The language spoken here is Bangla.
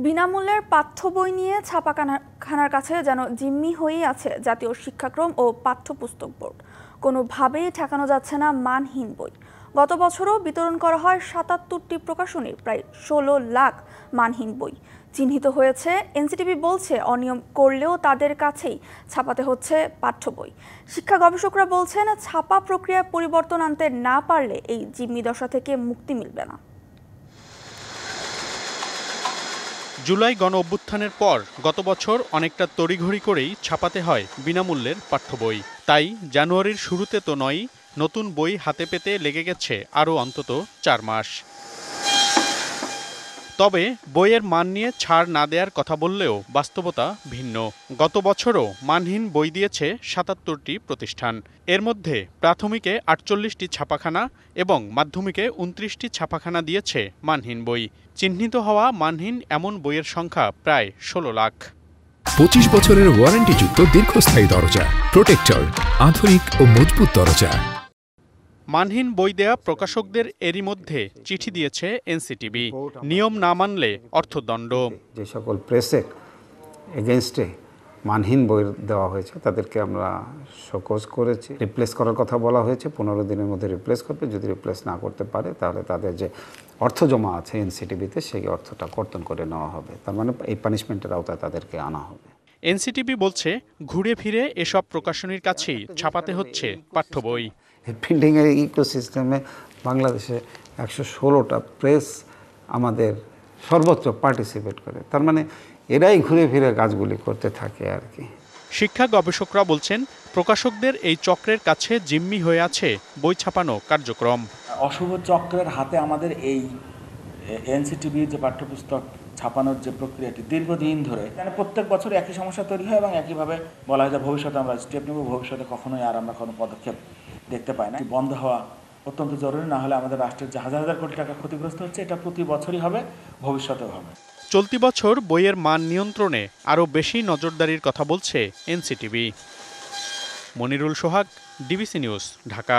বিনামূল্যের পাঠ্য বই নিয়ে ছাপাখানার কাছে যেন জিম্মি হয়েই আছে জাতীয় শিক্ষাক্রম ও পাঠ্যপুস্তক বোর্ড। কোনোভাবেই ঠেকানো যাচ্ছে না মানহীন বই। গত বছরও বিতরণ করা হয় ৭৭টি প্রকাশনীর প্রায় ১৬ লাখ মানহীন বই। চিহ্নিত হয়েছে। এনসিটিবি বলছে, অনিয়ম করলেও তাদের কাছেই ছাপাতে হচ্ছে পাঠ্য বই। শিক্ষা গবেষকরা বলছেন, ছাপা প্রক্রিয়ায় পরিবর্তন আনতে না পারলে এই জিম্মি দশা থেকে মুক্তি মিলবে না। জুলাই গণ অভ্যুত্থানের পর গত বছর অনেকটা তড়িঘড়ি করেই ছাপাতে হয় বিনামূল্যের পাঠ্য বই। তাই জানুয়ারির শুরুতে তো নয়, নতুন বই হাতে পেতে লেগে গেছে আরও অন্তত ৪ মাস। তবে বইয়ের মান নিয়ে ছাড় না দেওয়ার কথা বললেও বাস্তবতা ভিন্ন। গত বছরও মানহীন বই দিয়েছে ৭৭টি প্রতিষ্ঠান। এর মধ্যে প্রাথমিকে ৪৮টি ছাপাখানা এবং মাধ্যমিকে ২৯টি ছাপাখানা দিয়েছে মানহীন বই। চিহ্নিত হওয়া মানহীন এমন বইয়ের সংখ্যা প্রায় ১৬ লাখ। ২৫ বছরের ওয়ারেন্টিযুক্ত দীর্ঘস্থায়ী দরজা প্রোটেক্টর, আধুনিক ও মজবুত দরজা। মানহীন বই দেয়া প্রকাশকদের এরই মধ্যে চিঠি দিয়েছে এনসিটিবি। নিয়ম না মানলে অর্থদণ্ড। যে সকল প্রেসের এগেনস্টে মানহীন বই দেওয়া হয়েছে তাদেরকে আমরা শোকজ করেছি। রিপ্লেস করার কথা বলা হয়েছে, ১৫ দিনের মধ্যে রিপ্লেস করবে। যদি রিপ্লেস না করতে পারে তাহলে তাদের যে অর্থ জমা আছে এনসিটিবিতে সেই অর্থটা কর্তন করে নেওয়া হবে। তার মানে এই পানিশমেন্টের আওতায় তাদেরকে আনা হবে। এনসিটিবি বলছে, ঘুরে ফিরে এসব প্রকাশনীর কাছেই ছাপাতে হচ্ছে পাঠ্য বই। প্রিন্টিংয়ের ইকোসিস্টেমে বাংলাদেশে ১১৬টা প্রেস আমাদের সর্বোচ্চ পার্টিসিপেট করে। তার মানে এরাই ঘুরে ফিরে কাজগুলি করতে থাকে আর কি। শিক্ষা গবেষকরা বলছেন, প্রকাশকদের এই চক্রের কাছে জিম্মি হয়ে আছে বই ছাপানো কার্যক্রম। অশুভ চক্রের হাতে আমাদের এই এনসিটিভি যে পাঠ্যপুস্তক ছাপানোর যে প্রক্রিয়াটি দীর্ঘদিন ধরে, মানে প্রত্যেক বছর একই সমস্যা তৈরি হয় এবং একইভাবে বলা হয় যে ভবিষ্যতে আমরা স্টেপ নেব, ভবিষ্যতে কখনোই আর আমরা কোনো পদক্ষেপ দেখতে পাই না। বন্ধ হওয়া অত্যন্ত জরুরি, না হলে আমাদের রাষ্ট্রের যে হাজার হাজার কোটি টাকা ক্ষতিগ্রস্ত হচ্ছে, এটা প্রতি বছরই হবে, ভবিষ্যতেও হবে। চলতি বছর বইয়ের মান নিয়ন্ত্রণে আরও বেশি নজরদারির কথা বলছে এনসিটিবি। মনিরুল সোহাগ, ডিবিসি নিউজ, ঢাকা।